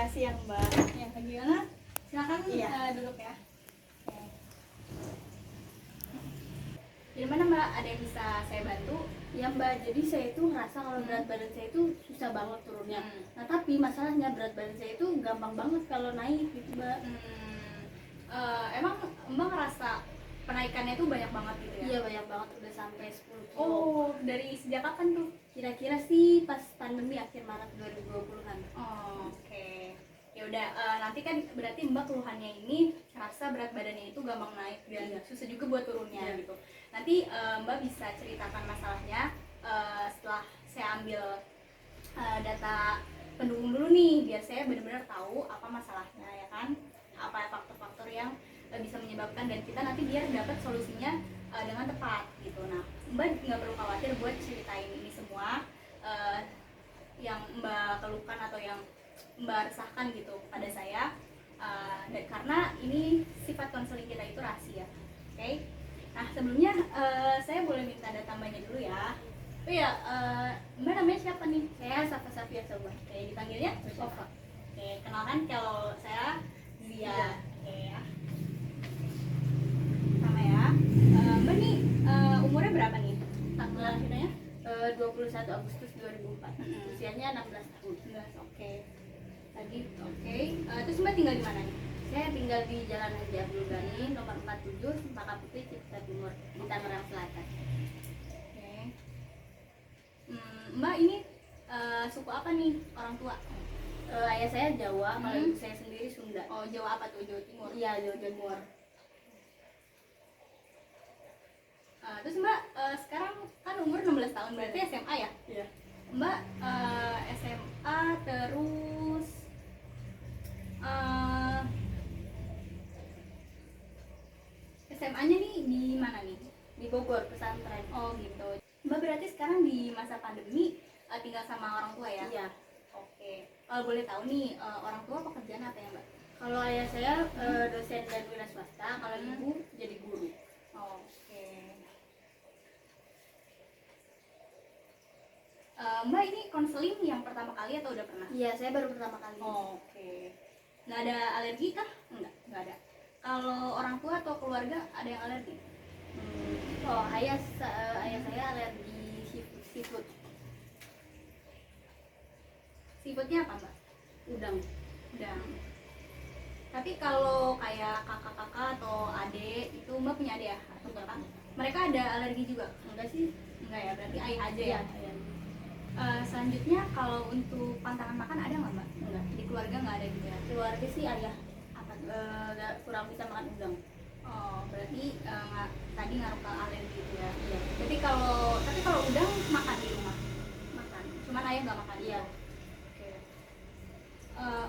siang Mbak. Yang gimana? Silakan duduk ya. Oke. Gimana Mbak? Ada yang bisa saya bantu? Ya Mbak, jadi saya itu ngerasa kalau berat badan saya itu susah banget turunnya. Nah tapi masalahnya berat badan saya itu gampang banget kalau naik gitu Mbak. Emang Mbak ngerasa penaikannya itu banyak banget gitu ya? Iya banyak banget, udah sampai 10 kilo. Oh, dari sejak kapan tuh? Kira-kira sih pas pandemi akhir Maret 2020-an. Oh, oke. Ya udah, nanti kan berarti Mbak keluhannya ini ngerasa berat badannya itu gampang naik dan susah juga buat turunnya gitu. Nanti Mbak bisa ceritakan masalahnya setelah saya ambil data pendukung dulu nih, biar saya benar-benar tahu apa masalahnya ya kan, apa faktor-faktor yang bisa menyebabkan, dan kita nanti biar dapat solusinya dengan tepat gitu. Nah, Mbak nggak perlu khawatir buat ceritain ini semua yang Mbak keluhkan atau yang Mbak resahkan gitu pada saya, karena ini sifat konseling kita itu rahasia. Oke? Nah sebelumnya saya boleh minta data Mbaknya dulu ya. Oh iya, Mbak namanya siapa nih? Saya Safa Safia Soba. Oke, dipanggilnya Sofa. Oke, kenalkan kalau saya Zia. Oke ya. Sama ya. Mbak nih umurnya berapa nih? Tanggal lahirnya? 21 Agustus 2004. Usianya 16 tahun. 19, oke. Tadi oke. Terus Mbak tinggal di mana nih? Saya tinggal di Jalan Haji Abdul Ghani nomor 47 Cempaka Putih, Cipta Timur di Tangerang Selatan. Oke. Mbak ini suku apa nih orang tua? Ayah saya Jawa, kalau ibu saya sendiri Sunda. Oh, Jawa apa tuh? Jawa Timur? Iya, Jawa Timur. Terus Mbak sekarang kan umur 16 tahun, berarti SMA ya? Iya. Mbak SMA terus SMA-nya nih di mana nih? Di Bogor, pesantren. Oh gitu. Mbak berarti sekarang di masa pandemi tinggal sama orang tua ya? Iya. Oke. Kalau boleh tahu nih orang tua pekerjaan apa ya Mbak? Kalau ayah saya dosen dan wira swasta, kalau ibu jadi guru. Oke. Mbak ini konseling yang pertama kali atau udah pernah? Iya, saya baru pertama kali. Oke. Nggak ada alergi kah? Nggak ada. Kalau orang tua atau keluarga ada yang alergi? Oh, ayah saya alergi seafood. Seafoodnya apa Mbak? Udang. Udang. Tapi kalau kayak kakak-kakak atau adik itu Mbak punya adik ya? Atau kakak? Mereka ada alergi juga? Enggak sih? Enggak ya, berarti ayah aja Iya, ya? ayah. Selanjutnya kalau untuk pantangan makan ada nggak Mbak? Enggak. Di keluarga nggak ada gitu ya? Keluarga sih ayah Apa? kurang bisa makan udang. Oh, berarti tadi ngaruh ke alergi gitu ya? Iya. Berarti tapi kalau udang makan di rumah? Makan. Cuman ayah nggak makan? Iya. Oke.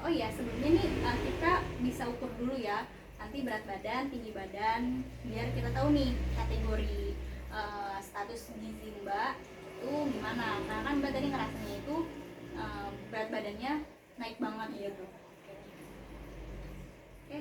Oh iya, sebelumnya nih kita bisa ukur dulu ya nanti berat badan, tinggi badan, biar kita tahu nih kategori status gizi Mbak itu gimana. Karena kan Mbak tadi ngerasanya itu berat badannya naik banget gitu. Oke.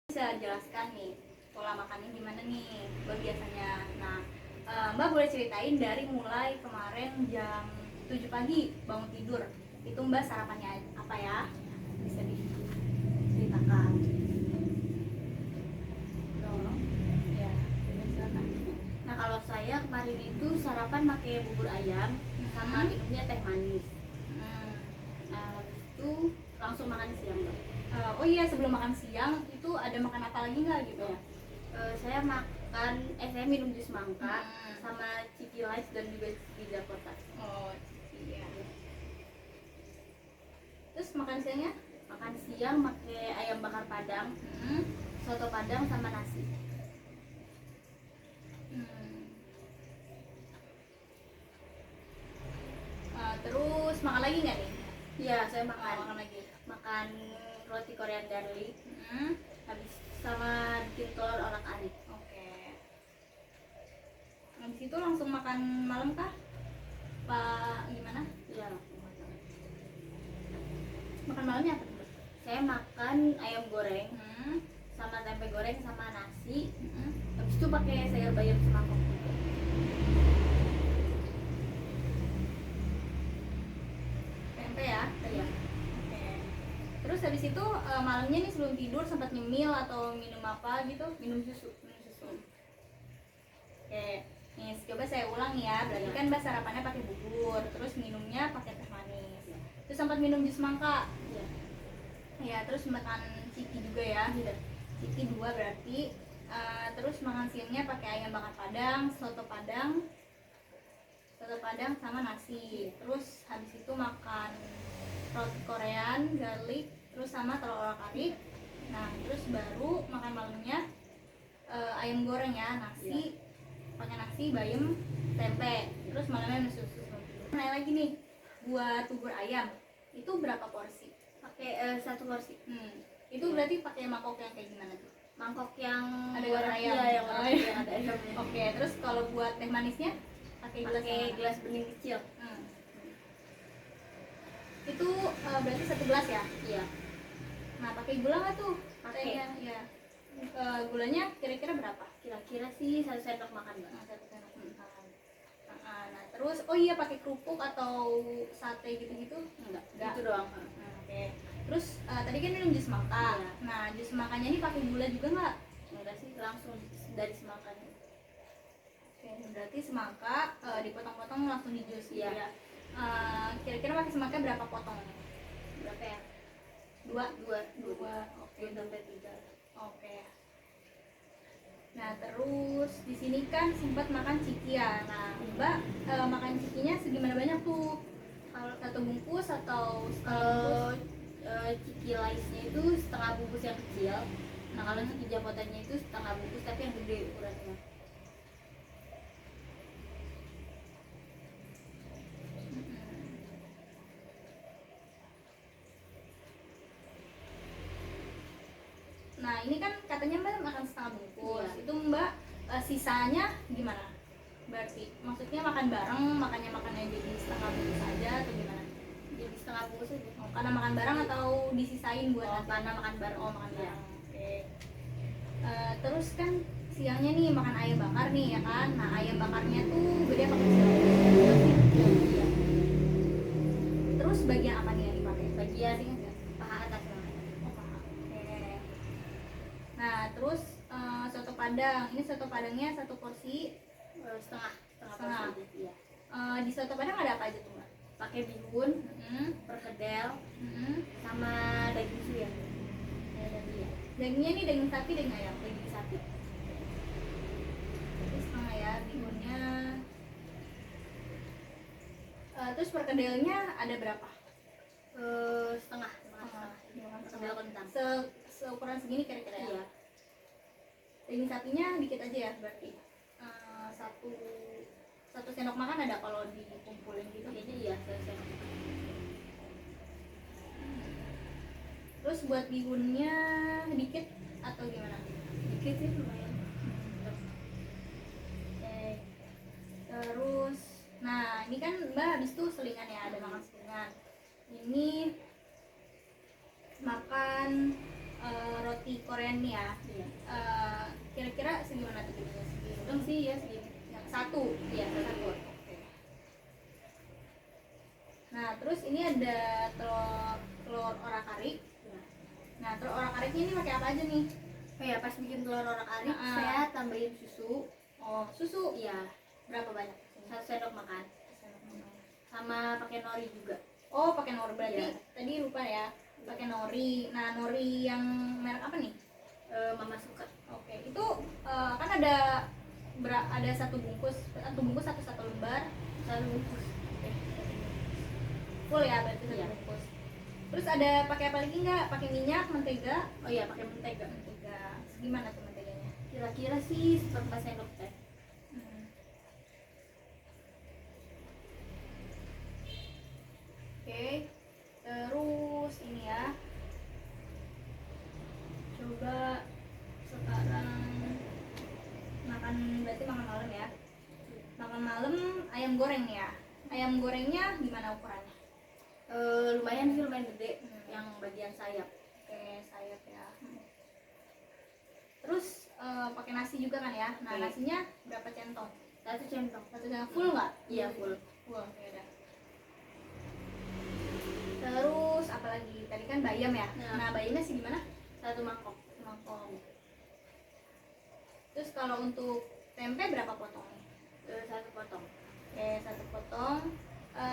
Bisa jelaskan nih pola makannya gimana nih Mbak biasanya. Nah, Mbak boleh ceritain dari mulai kemarin jam 7 pagi bangun tidur itu Mbak sarapannya apa ya? Bisa diceritakan. Ya, silakan. Nah, kalau saya kemarin itu sarapan pakai bubur ayam sama minumnya teh manis. Nah, habis itu langsung makan siang, Mbak. Oh iya, sebelum makan siang itu ada makan apa lagi nggak gitu? Saya minum jus mangga sama Ciki Light dan juga Ciki Dakota. Oh iya. Terus makan siangnya? Makan siang pakai ayam bakar Padang, soto Padang sama nasi. Terus makan lagi nggak nih? Iya, saya makan. Makan lagi. Makan roti Korean garlic. Habis sama bikin telur orak-arik. Oke. Habis itu langsung makan malam kah? Pak gimana? Iya, langsung makan. Makan malamnya apa? Saya makan ayam goreng Hmm. sama tempe goreng sama nasi. Hmm. Habis itu pakai sayur bayam semangkok juga. Tempe ya. Iya. Oke. Terus habis itu malamnya nih sebelum tidur sempat nyemil atau minum apa gitu? Minum susu. Minum susu. Oke. Nih coba saya ulang ya. Berarti Iya. kan Mbak sarapannya pakai bubur, terus minumnya pakai teh manis. Terus sempat minum jus mangga. Iya. Ya, terus makan ciki juga ya. Iya. Ciki 2 berarti. Terus makan siangnya pakai ayam bakar Padang, soto Padang sama nasi. Terus habis itu makan roti Korean, garlic, terus sama telur orak-arik. Nah, terus baru makan malamnya ayam goreng ya, nasi, pakai nasi, bayam, tempe. Terus malamnya minum susu. Nah, lagi nih, buat bubur ayam itu berapa porsi? Pakai 1 porsi. Itu berarti pakai mangkok yang kayak gimana tuh? Mangkok yang Ada warna ayam. iya, yang warna Oh, iya. putih, ada ayamnya. Oke, terus kalau buat teh manisnya pakai gelas yang Pakai mana? gelas bening kecil. Itu berarti 1 gelas ya? Iya. Nah, pakai gula nggak tuh? Pakai. Tehnya, ya. Gulanya kira-kira berapa? Kira-kira sih 1 sendok makan, Mbak. Nah, 1 sendok makan. Nah, terus oh iya pakai kerupuk atau sate gitu-gitu? Enggak, Enggak. itu doang. Oke. Terus tadi kan minum jus mangga. Iya. Nah, jus mangkanya ini pakai gula juga nggak? Enggak sih, langsung dari semakannya. Oke, berarti semangka dipotong-potong langsung di jus gitu Iya. ya. Kira-kira pakai semangka berapa potong? Berapa ya? 2. 2. Oke. 2 sampai 3. Oke. Nah, terus di sini kan sempat makan ciki ya. Nah, Mbak makan cikinya segimana banyak tuh? Kalau 1 bungkus atau setengah bungkus? Kalau ciki laisnya itu setengah bungkus yang kecil. Nah, kalau ciki japotannya itu setengah bungkus tapi yang gede ukurannya. Nah, ini kan katanya Mbak makan setengah bungkus. Iya. Itu Mbak sisanya gimana? Berarti maksudnya makan bareng, makannya jadi setengah bungkus aja atau gimana? Jadi setengah bungkus aja. Oh, karena makan bareng atau disisain buat Oh, nanti? karena makan bareng. Oh, makan Iya. bareng. Oke. Terus kan siangnya nih makan ayam bakar nih ya kan. Nah, ayam bakarnya tuh gede apa kecil? Iya. Terus bagian apa nih yang dipakai? Bagian Masih ingat nggak? paha atas Mbak. Oh, paha. Oke. Nah, terus soto Padang. Ini soto Padangnya 1 porsi. Setengah Setengah. porsi aja. Iya. Di soto Padang ada apa aja tuh, Mbak? Pakai bihun, perkedel, sama daging suya. Iya. Dagingnya nih daging sapi, daging ayam. Daging sapi. Terus setengah ya bihunnya. Terus perkedelnya ada berapa? Setengah. Perkedel kentang. Seukuran segini kira-kira ya? Iya. Daging sapinya dikit aja ya berarti. Satu sendok makan ada kalau dikumpulin gitu. Kayaknya iya, saya. Terus buat bihunnya dikit atau gimana? Dikit sih lumayan. Oke. Terus, nah ini kan Mbak habis itu selingan ya, ada makan selingan. Ini makan roti Korean nih ya. Iya. Kira-kira segimana tuh gitu? Sedang sih ya segini. Yang 1. Iya, satu. Oke. Nah, terus ini ada telur orak-arik. Iya. Nah, telur orak-ariknya ini pakai apa aja nih? Oh ya, pas bikin telur orak-arik saya tambahin susu. Oh, susu. Iya, Berapa banyak? 1 sendok makan. Sama pakai nori juga. Oh, pakai nori berarti. Iya. Tadi lupa ya. Pakai nori. Nah, nori yang merek apa nih? Mama suka. Oke, itu kan ada 1 bungkus satu lembar. 1 bungkus. Full ya berarti 1 Iya. bungkus. Terus ada pakai apa lagi nggak? Pakai minyak, mentega? Oh iya, pakai mentega. Mentega. Gimana tuh menteganya? Kira-kira sih 1/4 sendok teh. Oke. Terus ini ya. Coba sekarang berarti makan malam ya. Makan malam ayam goreng nih ya. Ayam gorengnya gimana ukurannya? Lumayan sih, lumayan gede yang bagian sayap. Oke, sayap ya. Terus pakai nasi juga kan ya. Nah, Oke. nasinya berapa centong? 1 centong. Satu centong full nggak? Iya, full. Full, ya udah. Terus apalagi? Tadi kan bayam ya. Ya. Nah, bayamnya sih gimana? 1 mangkok. Mangkok. Terus kalau untuk tempe berapa potong nih? 1 potong. Oke, 1 potong.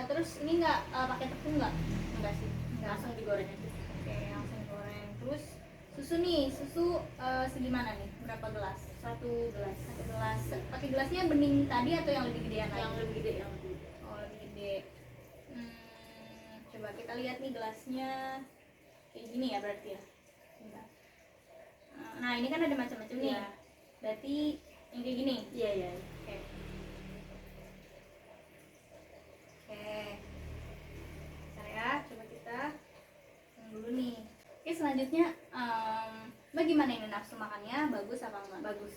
Terus ini nggak pakai tepung nggak? Enggak sih. Langsung digoreng aja. Oke, langsung goreng. Terus susu nih, susu segimana nih? Berapa gelas? 1 gelas. 1 gelas. Pakai gelasnya bening tadi atau yang lebih gedean lagi? Yang lebih gede, yang lebih gede. Oh, lebih gede. Coba kita lihat nih gelasnya. Kayak gini ya berarti ya. Bentar. Nah, ini kan ada macam-macam nih. Iya. Berarti yang kayak gini. Iya, iya. Oke. Oke. Bentar ya, coba kita dulu nih. Oke, selanjutnya bagaimana ini nafsu makannya? Bagus apa enggak? Bagus.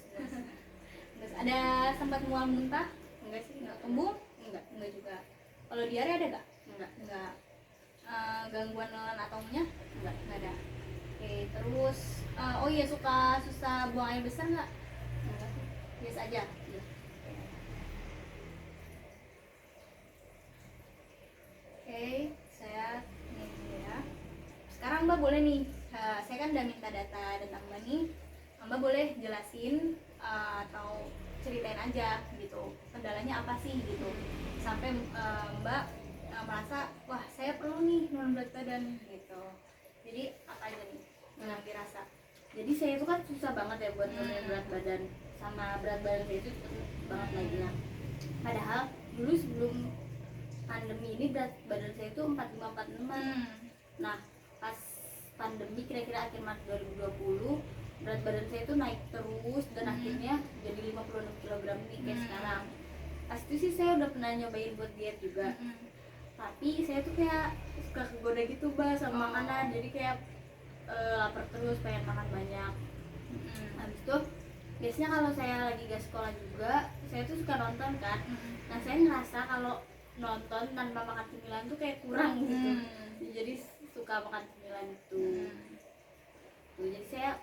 Terus ada sempat mual muntah? Enggak sih, enggak. Kembung? Enggak. Enggak juga. Kalau diare ada enggak? Enggak. Enggak. Gangguan nelan atomnya? Enggak. Enggak ada. Oke, terus oh iya, suka susah buang air besar enggak? Enggak sih. Biasa aja. Iya. Oke, saya ini dulu ya. Sekarang Mbak boleh nih, saya kan udah minta data Mbak nih. Mbak boleh jelasin atau ceritain aja gitu, kendalanya apa sih gitu, sampai Mbak merasa wah saya perlu nih menurun berat badan gitu. Jadi apa aja nih yang dirasa? Jadi saya itu kan susah banget ya buat nurunin berat badan, sama berat badan saya itu cepet banget naik. Nah, padahal dulu sebelum pandemi ini berat badan saya itu 45-46. Nah, pas pandemi kira-kira akhir Maret 2020 berat badan saya itu naik terus dan akhirnya jadi 56 kg nih kayak sekarang. Pas itu sih saya udah pernah nyobain buat diet juga, tapi saya tuh kayak suka kegoda gitu sama makanan, jadi kayak lapar terus, pengen makan banyak. Habis itu biasanya kalau saya lagi gak sekolah juga, saya tuh suka nonton kan. Nah, saya ngerasa kalau nonton tanpa makan cemilan tuh kayak kurang gitu. Jadi suka makan cemilan itu. Jadi saya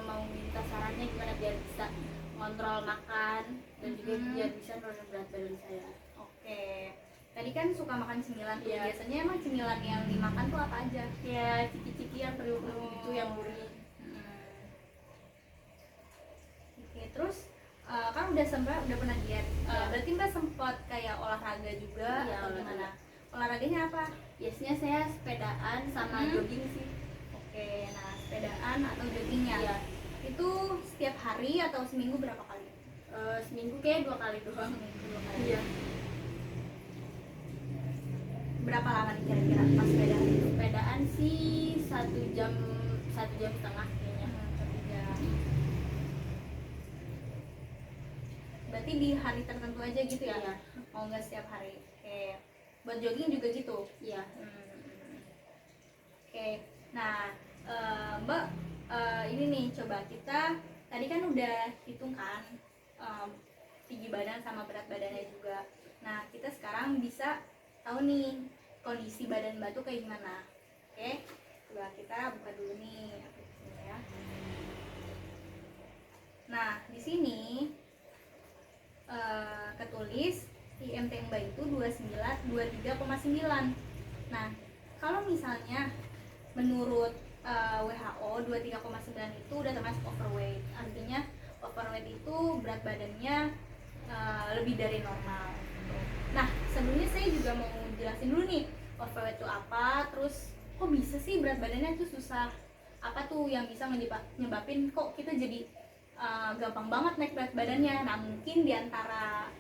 mau minta sarannya gimana biar bisa ngontrol makan dan juga biar bisa nurunin berat badan saya. Oke. Tadi kan suka makan cemilan tuh. Iya. Biasanya emang cemilan yang dimakan tuh apa aja? Ya ciki-cikian periuk-periuk gitu yang gurih. Oke, terus kan udah pernah diet. Berarti Mbak sempat kayak olahraga juga Iya, atau olahraga. gimana? Olahraganya apa? Biasanya saya sepedaan sama jogging sih. Oke, nah sepedaan atau joggingnya? Iya. Itu setiap hari atau seminggu berapa kali? Seminggu kayak 2 kali doang. Seminggu 2 kali. Iya. Berapa lama nih kira-kira pas sepedaan itu? Sepedaan sih 1 jam 1,5 jam kayaknya. 1 jam. Berarti di hari tertentu aja gitu ya? Iya. Oh, nggak setiap hari. Oke. Buat jogging juga gitu? Iya. Oke. Nah, Mbak, ini nih coba kita tadi kan udah hitung kan tinggi badan sama berat badannya juga. Nah, kita sekarang bisa tahu nih kondisi badan Mbak tuh kayak gimana. Oke. Coba kita buka dulu nih aplikasinya ya. Nah, di sini ketulis IMT Mbak itu 23,9. Nah, kalau misalnya menurut WHO 23,9 itu udah termasuk overweight. Artinya overweight itu berat badannya lebih dari normal. Nah, sebelumnya saya juga mau jelasin dulu nih overweight itu apa, terus kok bisa sih berat badannya tuh susah, apa tuh yang bisa nyebabin kok kita jadi gampang banget naik berat badannya. Nah, mungkin diantara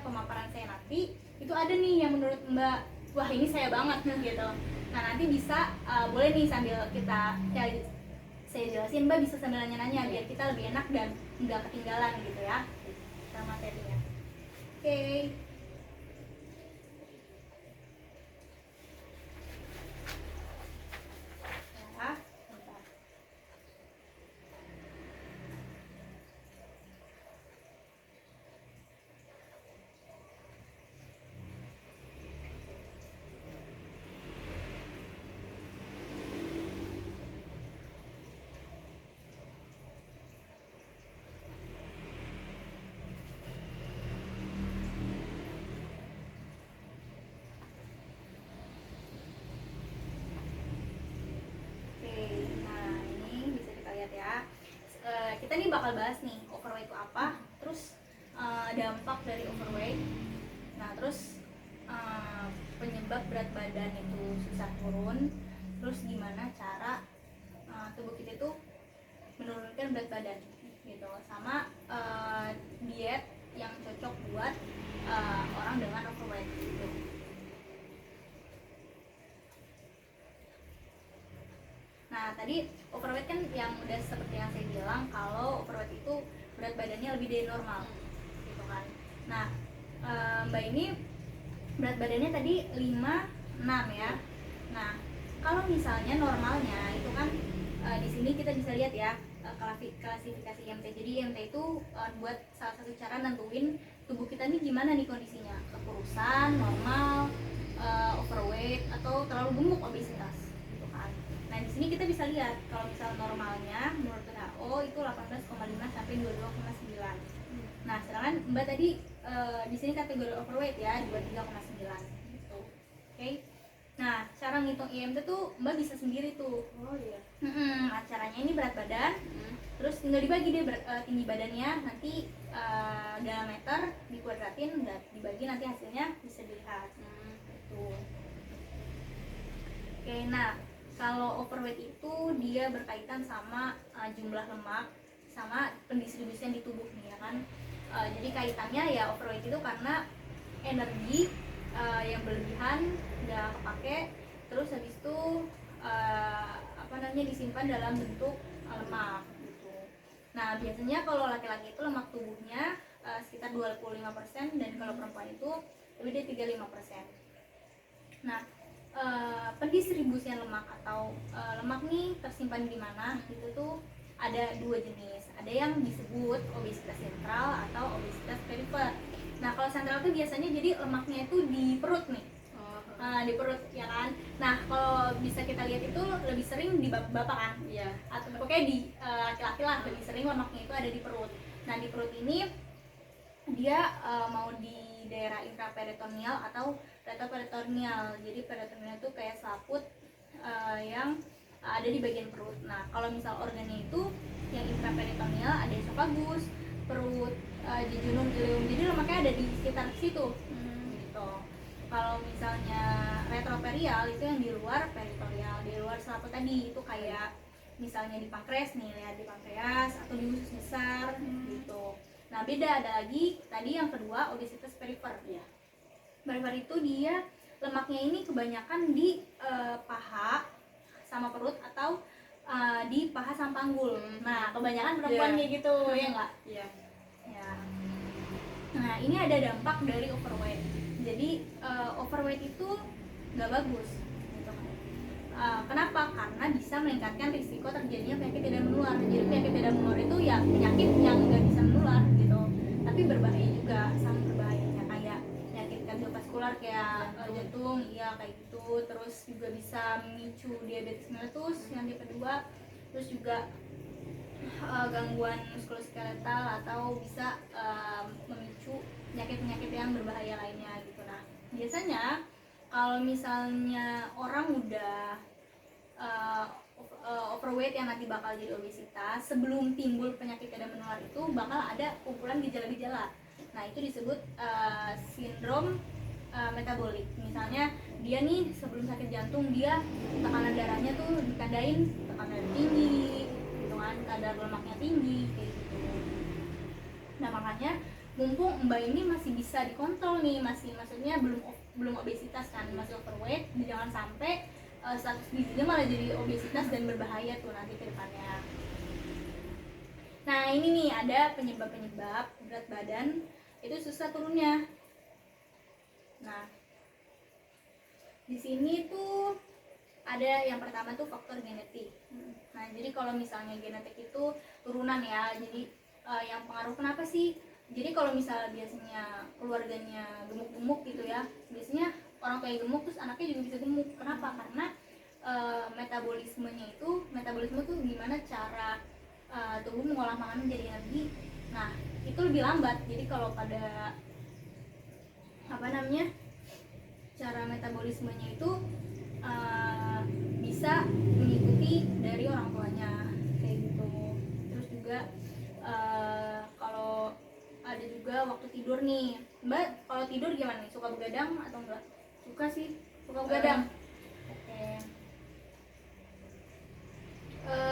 pemaparan saya nanti itu ada nih yang menurut Mbak, wah ini saya banget gitu. Nah, nanti bisa boleh nih sambil kita saya jelasin, Mbak bisa sambil nanya-nanya biar kita lebih enak dan nggak ketinggalan gitu ya sama materinya. Oke. Ya, bentar. bakal bahas nih overweight itu apa, terus dampak dari overweight. Nah terus penyebab berat badan itu susah turun, terus gimana cara tubuh kita itu menurunkan berat badan gitu, sama diet yang cocok buat orang dengan overweight gitu. Nah tadi overweight kan yang udah seperti yang saya bilang, kalau overweight itu berat badannya lebih dari normal gitu kan. Nah Mbak ini berat badannya tadi 56 ya. Nah kalau misalnya normalnya itu kan di sini kita bisa lihat ya klasifikasi IMT. Jadi IMT itu buat salah satu cara nentuin tubuh kita nih gimana nih kondisinya, kekurusan, normal, overweight, atau terlalu gemuk, obesitas gitu kan. Nah di sini kita bisa lihat kalau misal normalnya menurut WHO itu 18,5 sampai 22,9. Nah sedangkan Mbak tadi di sini kategori overweight ya, 23,9 gitu. Oke. Nah cara ngitung IMT tuh Mbak bisa sendiri tuh. Oh iya. Nah caranya ini berat badan, terus tinggal dibagi deh tinggi badannya, nanti dalam meter dikuadratin, dibagi, nanti hasilnya bisa dilihat. Gitu. Oke, nah kalau overweight itu dia berkaitan sama jumlah lemak sama pendistribusian di tubuh nih ya kan. Jadi kaitannya ya overweight itu karena energi yang berlebihan nggak kepake, terus habis itu disimpan dalam bentuk lemak gitu. Nah biasanya kalau laki-laki itu lemak tubuhnya sekitar 25%, dan kalau perempuan itu lebih dari 35%. Nah pendistribusian lemak atau lemak nih tersimpan di mana itu tuh ada dua jenis. Ada yang disebut obesitas sentral atau obesitas perifer. Nah kalau sentral tuh biasanya jadi lemaknya itu di perut nih, di perut ya kan. Nah kalau bisa kita lihat itu lebih sering di bapak kan, Iya. atau pokoknya di laki-laki lah lebih sering lemaknya itu ada di perut. Nah di perut ini dia mau di daerah intraperitoneal atau retroperitoneal. Jadi peritoneal itu kayak selaput yang ada di bagian perut. Nah kalau misal organnya itu yang intraperitoneal ada esofagus, perut, jejunum, ileum, jadi lemaknya ada di sekitar situ gitu. Kalau misalnya retroperial itu yang di luar peritoneal, di luar selaput tadi, itu kayak misalnya di pankreas nih, lihat di pankreas atau di usus besar gitu. Nah beda, ada lagi tadi yang kedua obesitas perifer ya. Perifer itu dia lemaknya ini kebanyakan di paha sama perut, atau di paha sama panggul. Nah kebanyakan perempuan kayak gitu ya nggak? Iya. Ya. Nah ini ada dampak dari overweight. Jadi overweight itu nggak bagus gitu. Kenapa? Karena bisa meningkatkan risiko terjadinya penyakit tidak menular. Jadi penyakit tidak menular itu ya penyakit yang nggak bisa menular gitu, tapi berbahaya juga. Sama berbahayanya kayak penyakit kardiovaskular kayak jantung, iya kayak gitu. Terus juga bisa memicu diabetes mellitus yang tipe 2. Terus juga gangguan muskuloskeletal, atau bisa memicu penyakit-penyakit yang berbahaya lainnya gitu. Nah biasanya kalau misalnya orang udah overweight yang nanti bakal jadi obesitas, sebelum timbul penyakit tidak menular itu bakal ada kumpulan gejala-gejala. Nah itu disebut sindrom metabolik. Misalnya dia nih sebelum sakit jantung dia tekanan darahnya tuh ditandain tekanan darah tinggi gitu kan, kadar lemaknya tinggi kayak gitu. Nah makanya mumpung Mbak ini masih bisa dikontrol nih, maksudnya belum obesitas kan, masih overweight, jangan sampai status gizinya malah jadi obesitas dan berbahaya tuh nanti ke depannya. Nah ini nih ada penyebab berat badan itu susah turunnya. Nah di sini tuh ada yang pertama tuh faktor genetik. Nah jadi kalau misalnya genetik itu turunan ya, jadi yang pengaruh kenapa sih? Jadi kalau misalnya biasanya keluarganya gemuk-gemuk gitu ya, biasanya orang tua gemuk terus anaknya juga bisa gemuk. Kenapa? Karena metabolisme tuh gimana cara tubuh mengolah makanan menjadi energi. Nah itu lebih lambat. Jadi kalau pada cara metabolismenya itu bisa mengikuti dari orang tuanya kayak gitu. Terus juga Kalau ada juga waktu tidur nih, Mbak kalau tidur gimana nih, suka begadang atau enggak? Suka sih. Suka begadang. Oke.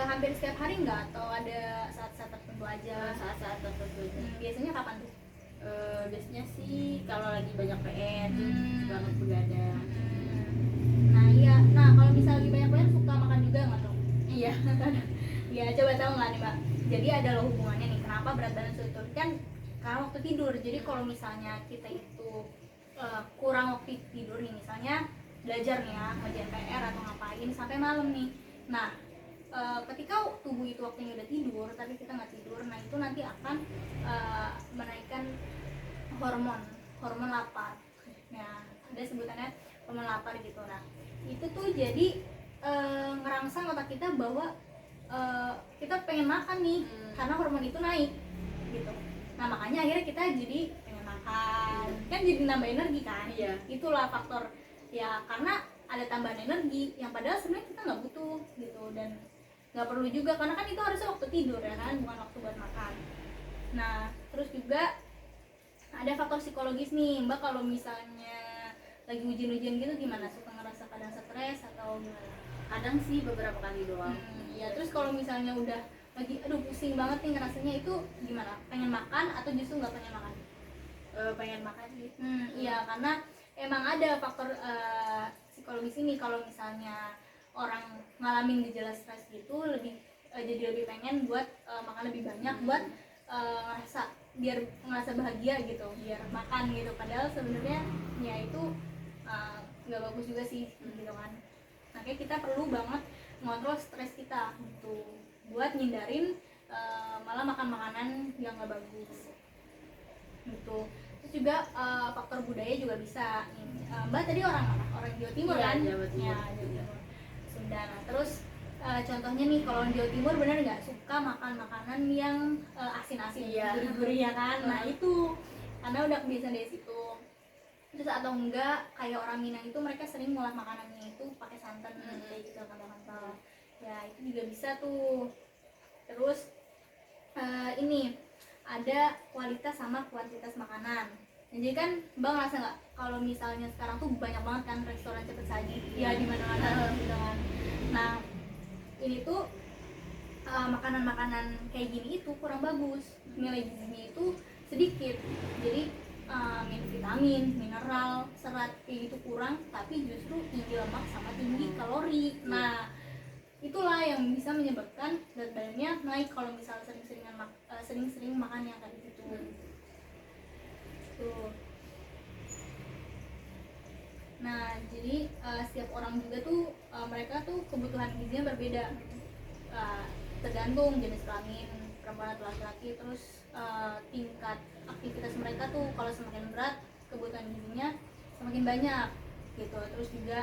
Hampir setiap hari enggak atau ada saat-saat tertentu aja? Saat-saat tertentu aja. Biasanya kapan tuh? Biasanya sih kalau lagi banyak PR suka Hmm. begadang. Nah iya, nah kalau misalnya lagi banyak banyak suka makan juga nggak tuh? Iya. Ya coba tahu nggak nih Mbak? Jadi ada loh hubungannya nih, kenapa berat badan sulit turun kan? Karena waktu tidur. Jadi kalau misalnya kita itu kurang waktu tidur nih, misalnya belajar nih ya, ngerjain PR atau ngapain sampai malam nih. Nah ketika tubuh itu waktunya udah tidur, tapi kita nggak tidur, nah itu nanti akan menaikkan hormon hormon lapar. Nah ada sebutannya hormon lapar gitu. Nah itu tuh jadi ngerangsang otak kita bahwa kita pengen makan nih karena hormon itu naik gitu. Nah makanya akhirnya kita jadi pengen makan, kan jadi nambah energi kan. Iya. Itulah faktor ya, karena ada tambahan energi yang padahal sebenarnya kita nggak butuh gitu, dan nggak perlu juga karena kan itu harusnya waktu tidur ya kan, bukan waktu buat makan. Nah terus juga ada faktor psikologis nih Mbak, kalau misalnya lagi ujian-ujian gitu gimana, suka ngerasa kadang stres atau gimana? Kadang sih beberapa kali doang. Ya terus kalau misalnya udah lagi aduh pusing banget nih ngerasanya, itu gimana, pengen makan atau justru nggak pengen makan? Pengen makan sih. Iya karena emang ada faktor psikologis ini. Kalau misalnya orang ngalamin gejala stres gitu jadi lebih pengen buat makan lebih banyak buat biar ngerasa bahagia gitu, biar makan gitu, padahal sebenarnya ya itu nggak bagus juga sih gitu kan. Makanya kita perlu banget ngontrol stres kita gitu, buat ngindarin malah makan makanan yang nggak bagus gitu. Terus juga faktor budaya juga bisa nih. Mbak tadi orang mana? Orang Jawa Timur Iya, kan? Jawa Timur. Ya, Jawa Timur. Sunda. Nah, terus contohnya nih kalau di Jawa Timur benar nggak suka makan makanan yang asin-asin, Iya. gurih-gurih ya kan? Nah itu karena udah kebiasaan dari situ. Terus atau enggak kayak orang Minang itu mereka sering ngolah makanannya itu pakai santan kayak gitu, kental-kental. Ya itu juga bisa tuh. Terus ini ada kualitas sama kuantitas makanan. Jadi kan Bang ngerasa nggak kalau misalnya sekarang tuh banyak banget kan restoran cepet saji ya di mana-mana gitu kan. Nah ini tuh makanan-makanan kayak gini itu kurang bagus, nilai gizinya itu sedikit. Jadi vitamin, mineral, serat kayak gitu kurang, tapi justru tinggi lemak sama tinggi kalori. Nah itulah yang bisa menyebabkan berat badannya naik kalau misalnya sering-sering makan yang kayak gitu. Tuh. Nah jadi setiap orang juga tuh mereka tuh kebutuhan gizinya berbeda, tergantung jenis kelamin perempuan atau laki-laki. Terus tingkat aktivitas mereka tuh, kalau semakin berat kebutuhan gizinya semakin banyak gitu. Terus juga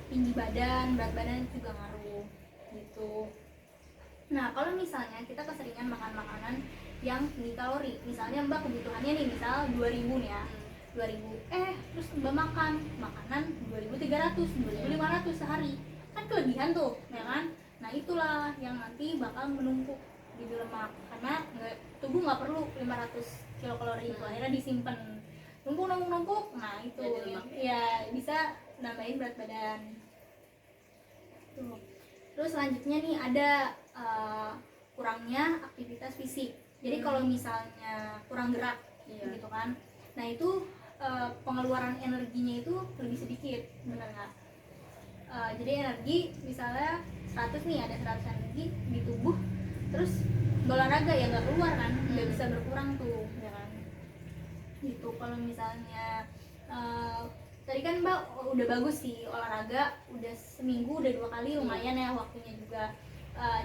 tinggi badan, berat badan juga ngaruh gitu. Nah kalau misalnya kita keseringan makan makanan yang tinggi kalori, misalnya Mbak kebutuhannya nih misal 2000 nih ya, 2000 terus Mbak makan makanan 2300, 2500 sehari, kan kelebihan tuh ya kan. Nah itulah yang nanti bakal menumpuk di lemak, karena tubuh nggak perlu 500 kilokalori itu, akhirnya disimpan numpuk. Nah itu ya bisa nambahin berat badan tuh. Terus selanjutnya nih ada kurangnya aktivitas fisik. Jadi kalau misalnya kurang gerak gitu kan, nah itu pengeluaran energinya itu lebih sedikit, benar nggak? Jadi energi misalnya 100 nih, ada 100 energi di tubuh, terus olahraga ya nggak keluar kan, nggak bisa berkurang tuh ya kan. Gitu. Kalau misalnya tadi kan Mbak udah bagus sih olahraga, udah seminggu udah 2 kali, lumayan ya waktunya juga.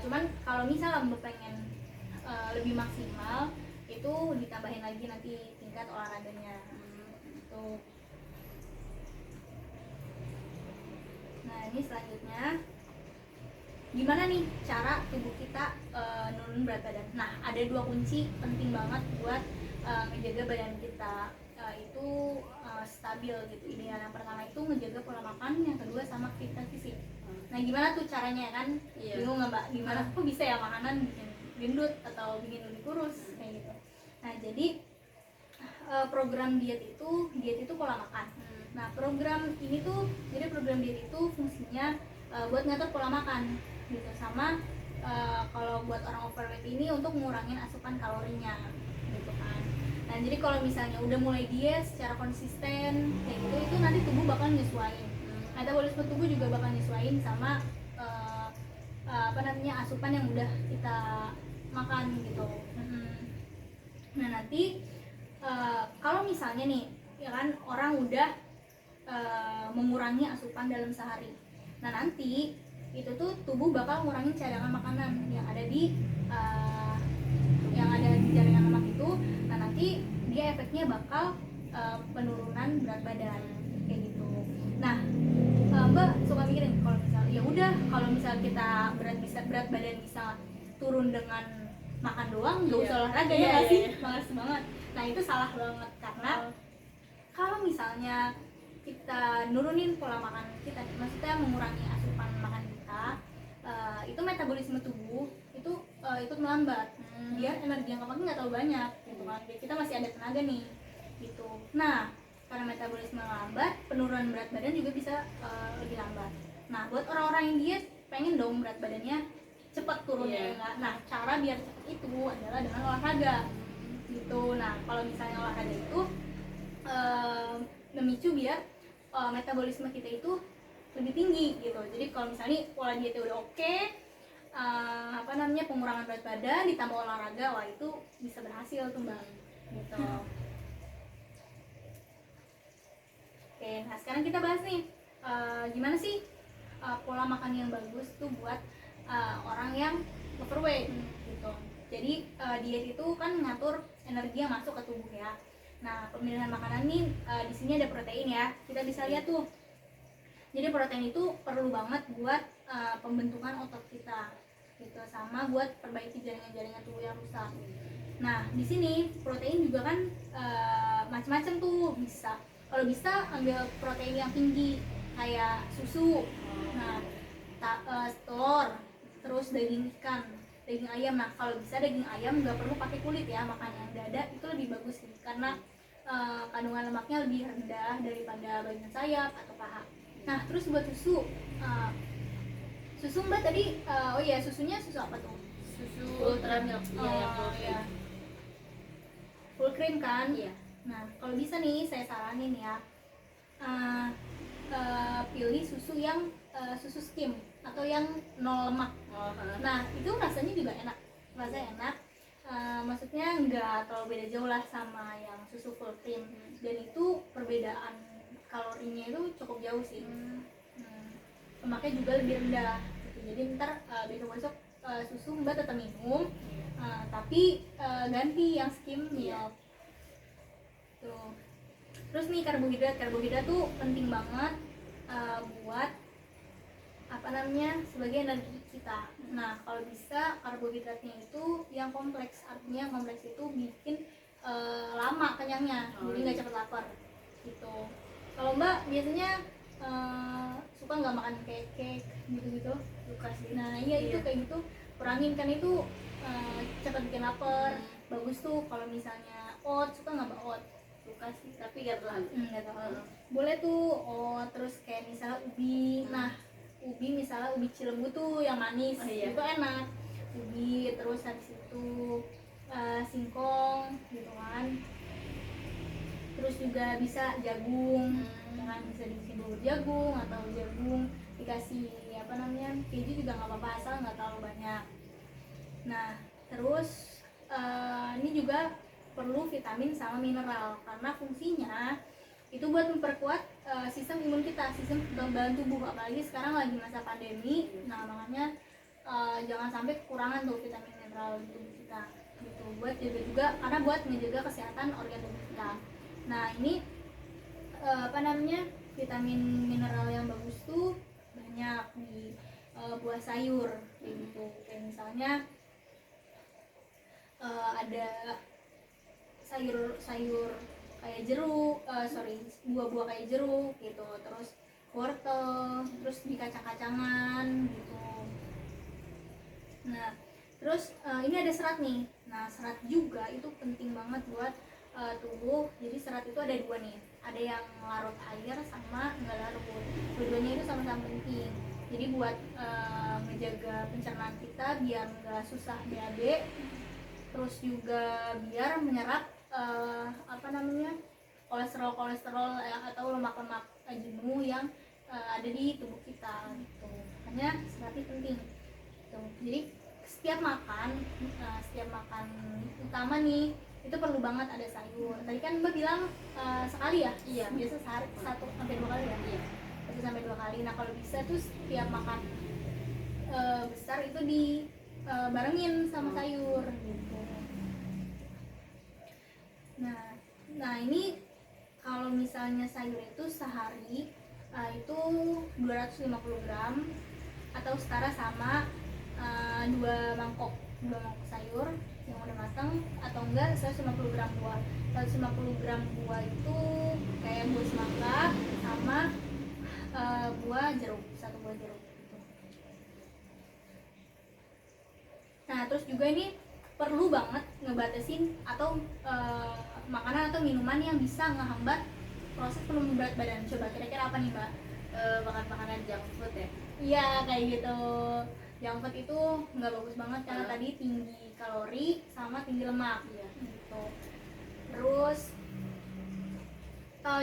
Cuman kalau misalnya Mbak pengen lebih maksimal, itu ditambahin lagi nanti tingkat olahraganya gitu. Nah ini selanjutnya gimana nih cara tubuh kita nurunin berat badan. Nah ada 2 kunci penting banget buat menjaga badan kita itu stabil gitu. Ideal yang pertama itu menjaga pola makan, yang kedua sama aktivitas fisik. Nah gimana tuh caranya kan? Bingung nggak Mbak? Gimana kok bisa ya makanan bikin gendut atau bikin lebih kurus kayak gitu. Nah jadi program diet itu pola makan. Nah program ini tuh, jadi program diet itu fungsinya buat ngatur pola makan gitu, sama kalau buat orang overweight ini untuk ngurangin asupan kalorinya gitu kan. Nah jadi kalau misalnya udah mulai diet secara konsisten kayak gitu, itu nanti tubuh bakal nyesuaiin, metabolisme tubuh juga bakal nyesuaiin sama asupan yang udah kita makan gitu. Nah nanti kalau misalnya nih ya kan orang udah mengurangi asupan dalam sehari, nah nanti itu tuh tubuh bakal ngurangin cadangan makanan yang ada di jaringan lemak itu. Nah nanti dia efeknya bakal penurunan berat badan kayak gitu. Nah Mbak suka mikirin kalau misalnya ya udah, kalau misal kita berat badan bisa turun dengan makan doang, nggak usah olahraga ya nggak sih? Males banget. Nah itu salah banget, karena kalau misalnya kita nurunin pola makan kita, maksudnya mengurangi asupan makan kita, itu metabolisme tubuh itu ikut melambat, biar energi yang kepake nggak terlalu banyak gitu kan, jadi kita masih ada tenaga nih gitu. Nah karena metabolisme lambat, penurunan berat badan juga bisa lebih lambat. Nah buat orang-orang yang diet pengen dong berat badannya cepat turunnya, nah cara biar cepat itu adalah dengan olahraga gitu. Nah kalau misalnya olahraga itu memicu biar metabolisme kita itu lebih tinggi gitu. Jadi kalau misalnya pola dietnya udah oke, pengurangan berat badan ditambah olahraga, wah itu bisa berhasil tuh Mbak gitu. Oke, nah sekarang kita bahas nih gimana sih pola makan yang bagus tuh buat orang yang overweight gitu. Jadi diet itu kan ngatur energi yang masuk ke tubuh ya. Nah pemilihan makanan nih di sini ada protein ya, kita bisa lihat tuh. Jadi protein itu perlu banget buat pembentukan otot kita gitu, sama buat perbaiki jaringan-jaringan tubuh yang rusak. Nah di sini protein juga kan macam-macam tuh, bisa kalau bisa ambil protein yang tinggi kayak susu, nah telur, terus daging ikan, daging ayam. Nah kalau bisa daging ayam nggak perlu pakai kulit ya, makanya dada itu lebih bagus sih, karena kandungan lemaknya lebih rendah daripada bagian sayap atau paha. Nah terus buat susu, susu Mbak tadi susunya susu apa tuh? Susu ultra milk yang full cream kan? Iya. Nah kalau bisa nih saya saranin ya, pilih susu yang susu skim atau yang nol lemak. Nah itu rasanya juga enak, rasanya enak. Maksudnya nggak terlalu beda jauh lah sama yang susu full cream, dan itu perbedaan kalorinya itu cukup jauh sih. Lemaknya juga lebih rendah gitu. Jadi ntar besok susu Mbak tetap minum, tapi ganti yang skim milk tuh. Terus nih karbohidrat tuh penting banget buat sebagai energi kita. Nah kalau bisa karbohidratnya itu yang kompleks, artinya kompleks itu bikin lama kenyangnya, jadi nggak cepet lapar gitu. Kalau Mbak biasanya suka nggak makan cake gitu-gitu? Suka sih. Nah iya itu kayak gitu, kurangin kan, itu cepat bikin lapar. Bagus tuh kalau misalnya oat, suka nggak Mbak oat? Suka sih, tapi nggak terlalu. Nggak terlalu. Boleh tuh oat, terus kayak misalnya ubi. Nah ubi misalnya ubi Cilembu tuh yang manis, itu enak. Ubi, terus habis itu singkong gitu kan. Terus juga bisa jagung, jangan bisa dibikin bubur jagung atau jagung dikasih keju juga nggak apa-apa, asal nggak terlalu banyak. Nah terus ini juga perlu vitamin sama mineral, karena fungsinya itu buat memperkuat sistem imun kita, sistem kekebalan tubuh, apalagi sekarang lagi masa pandemi. Nah makanya jangan sampai kekurangan tuh vitamin mineral di tubuh kita gitu, buat jaga juga, karena buat menjaga kesehatan organ tubuh kita. Nah ini vitamin mineral yang bagus tuh banyak di buah sayur kayak gitu. Kayak misalnya ada sayur kayak jeruk, buah-buah kayak jeruk gitu, terus wortel, terus di kacang-kacangan gitu. Nah Terus ini ada serat nih. Nah, serat juga itu penting banget buat tubuh. Jadi serat itu ada dua nih. Ada yang larut air sama nggak larut. Dua-duanya itu sama-sama penting. Jadi buat menjaga pencernaan kita biar nggak susah BAB. Terus juga biar menyerap kolesterol atau lemak-lemak jenuh yang ada di tubuh kita gitu. Makanya serat itu penting. Gitu. Jadi setiap makan utama nih itu perlu banget ada sayur. Tadi kan Mbak bilang sekali ya? Iya. Biasa sehari 1 sampai 2 kali ya? Iya. 1 sampai 2 kali. Nah kalau bisa tuh setiap makan besar itu barengin sama sayur gitu. Nah ini kalau misalnya sayur itu sehari itu 250 gram atau setara sama 2 mangkok sayur yang udah matang, atau enggak 150 gram buah. 150 gram buah itu kayak buah semangka sama buah jeruk, 1 buah jeruk gitu. Nah terus juga ini perlu banget ngebatasin atau makanan atau minuman yang bisa ngehambat proses penurunan berat badan. Coba kira-kira apa nih Mbak? Makan makanan junk food ya. Iya kayak gitu. Junk food itu nggak bagus banget karena tadi tinggi kalori sama tinggi lemak. Iya. Gitu. Terus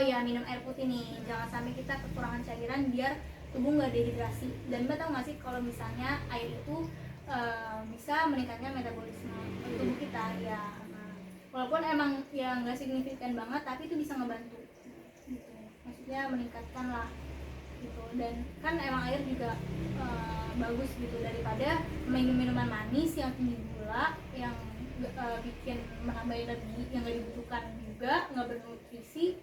ya minum air putih nih. Jangan sampai kita kekurangan cairan biar tubuh nggak dehidrasi. Dan Mbak tahu nggak sih kalau misalnya air itu bisa meningkatkan metabolisme tubuh kita ya. Walaupun emang ya nggak signifikan banget, tapi itu bisa ngebantu. Gitu. Maksudnya meningkatkan lah. Gitu. Dan kan emang air juga bagus gitu daripada minum minuman manis yang tinggi gula yang bikin menambah energi yang nggak dibutuhkan juga, nggak bernutrisi.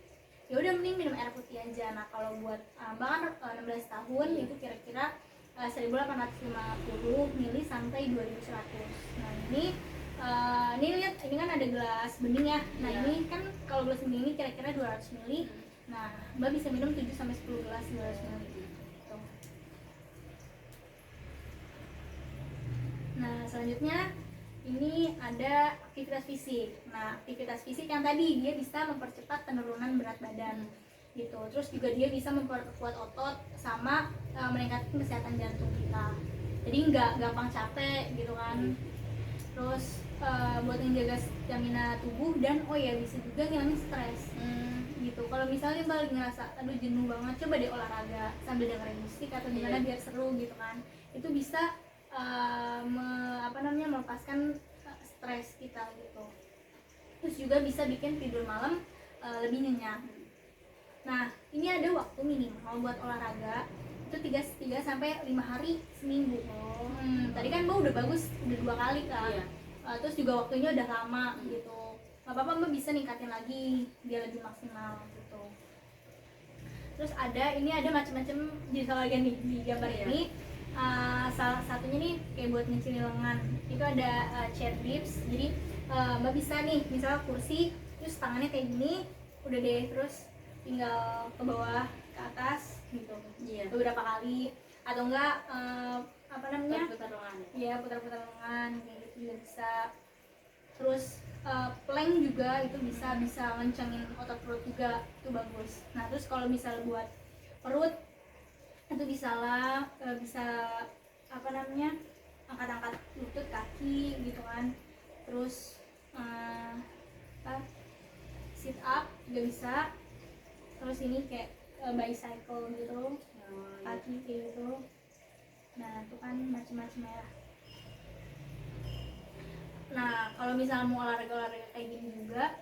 Ya udah mending minum air putih aja. Nah kalau buat Mbak kan 16 tahun itu kira-kira 1850 ml sampai 2100. Nah ini lihat, ini kan ada gelas bening ya. Nah ini kan kalau gelas bening ini kira-kira 200 ml. Nah Mbak bisa minum 7 sampai 10 gelas 200 ml gitu. Nah selanjutnya ini ada aktivitas fisik. Nah aktivitas fisik yang tadi dia bisa mempercepat penurunan berat badan gitu. Terus juga dia bisa memperkuat otot sama meningkatkan kesehatan jantung kita. Jadi nggak gampang capek gitu kan. Terus buat menjaga stamina tubuh dan bisa juga ngilangin stres. Gitu. Kalau misalnya Mbak lagi ngerasa aduh jenuh banget, coba deh olahraga sambil dengerin musik atau gimana biar seru gitu kan. Itu bisa melepaskan stres kita gitu. Terus juga bisa bikin tidur malam lebih nyenyak. Nah ini ada waktu minimal buat olahraga itu 3 sampai 5 hari seminggu. Tadi kan Mbak udah bagus, udah 2 kali kan. Iya. Terus juga waktunya udah lama gitu. Gak apa-apa Mbak bisa ningkatin lagi biar lebih maksimal gitu. Terus ini ada macam-macam jenis olahraga nih di gambar ini. Salah satunya nih kayak buat ngecilin lengan. Itu ada chair dips. Jadi Mbak bisa nih misalnya kursi terus tangannya kayak gini, udah deh terus tinggal ke bawah ke atas gitu. Beberapa kali atau enggak putar lengan. Iya, putar-putar lengan kayak gitu juga bisa. Terus plank juga itu bisa ngencengin otot perut juga, itu bagus. Nah terus kalau misal buat perut itu bisa angkat-angkat lutut kaki gitu kan. Terus sit up juga bisa. Terus ini kayak bicycle gitu, kaki kayak gitu. Nah itu kan macam-macam ya. Nah kalau misalnya mau olahraga kayak gini juga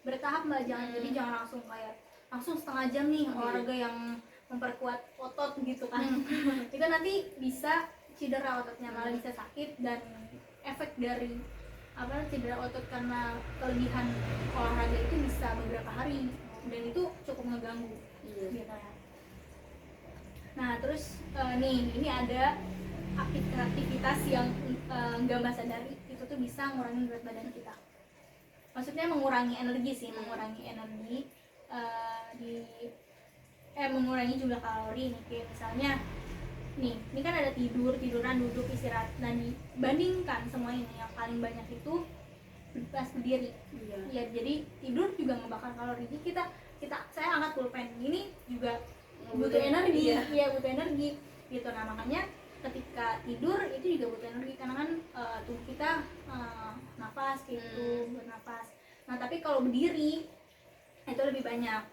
bertahap Mbak, jadi jangan langsung setengah jam nih olahraga yang memperkuat otot gitu kan. Itu nanti bisa cedera ototnya, malah bisa sakit, dan efek dari cedera otot karena kelebihan olahraga itu bisa beberapa hari dan itu cukup ngeganggu gitu ya. Nah terus ini ada aktivitas yang nggak Mbak sadari itu tuh bisa ngurangin berat badan kita. Maksudnya mengurangi energi mengurangi jumlah kalori nih. Kayak misalnya nih, ini kan ada tiduran, duduk, istirahat. Nah, dibandingkan semua ini yang paling banyak itu pas berdiri. Iya. Ya, jadi tidur juga ngebakar kalori. Jadi saya angkat pulpen ini juga butuh energi. Iya. Iya, butuh energi gitu. Nah, makanya ketika tidur itu juga butuh energi karena kan tubuh kita nafas gitu, bernafas. Nah, tapi kalau berdiri itu lebih banyak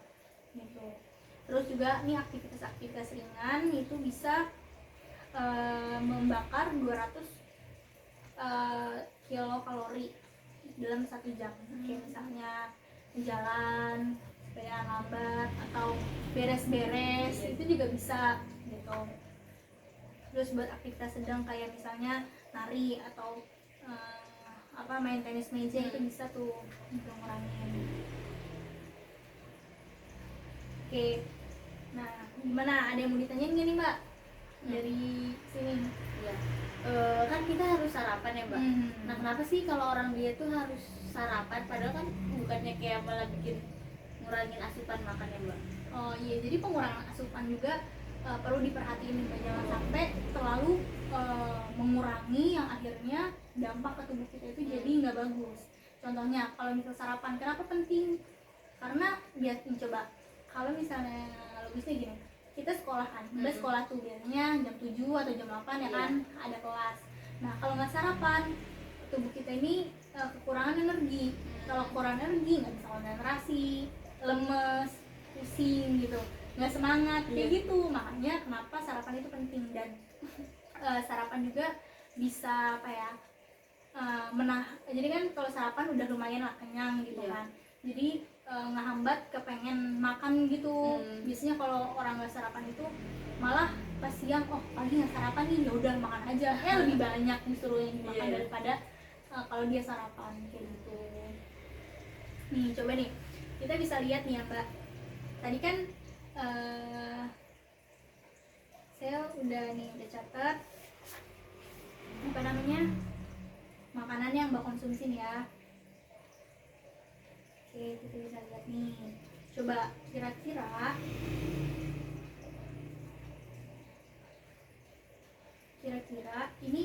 gitu. Terus juga nih aktivitas ringan itu bisa membakar 200 kilokalori dalam 1 jam. Kayak misalnya jalan, sepeda lambat atau beres-beres itu juga bisa gitu. Terus buat aktivitas sedang kayak misalnya nari atau main tenis meja itu bisa tuh untuk ngurangin. Oke, nah gimana, ada yang mau ditanyain nggak nih Mbak dari sini? Iya. Kan kita harus sarapan ya Mbak. Nah kenapa sih kalau orang diet tuh harus sarapan padahal kan bukannya kayak malah bikin ngurangin asupan makan ya Mbak? Oh iya, jadi pengurangan asupan juga perlu diperhatiin Mbak, jangan sampai terlalu mengurangi yang akhirnya dampak ke tubuh kita itu jadi nggak bagus. Contohnya kalau misal sarapan, kenapa penting? Karena biar coba kalau misalnya logisnya gini, kita sekolahan, kita sekolah tuh biasanya jam 7 atau jam 8 ya kan, ada kelas. Nah kalau nggak sarapan, tubuh kita ini kekurangan energi. Kalau kekurangan energi nggak bisa konsentrasi, lemes, pusing gitu, nggak semangat kayak gitu. Makanya kenapa sarapan itu penting. Dan sarapan juga bisa jadi kan kalau sarapan udah lumayan lah kenyang gitu kan, jadi ngehambat kepengen makan gitu. Biasanya kalau orang nggak sarapan itu malah pas siang, oh pagi nggak sarapan nih, ya udah makan aja, lebih banyak justru yang dimakan daripada kalau dia sarapan kayak gitu. Nih coba nih kita bisa lihat nih ya Mbak, tadi kan saya udah catat makanan yang Mbak konsumsi nih ya. Oke, kita bisa lihat nih, coba kira-kira ini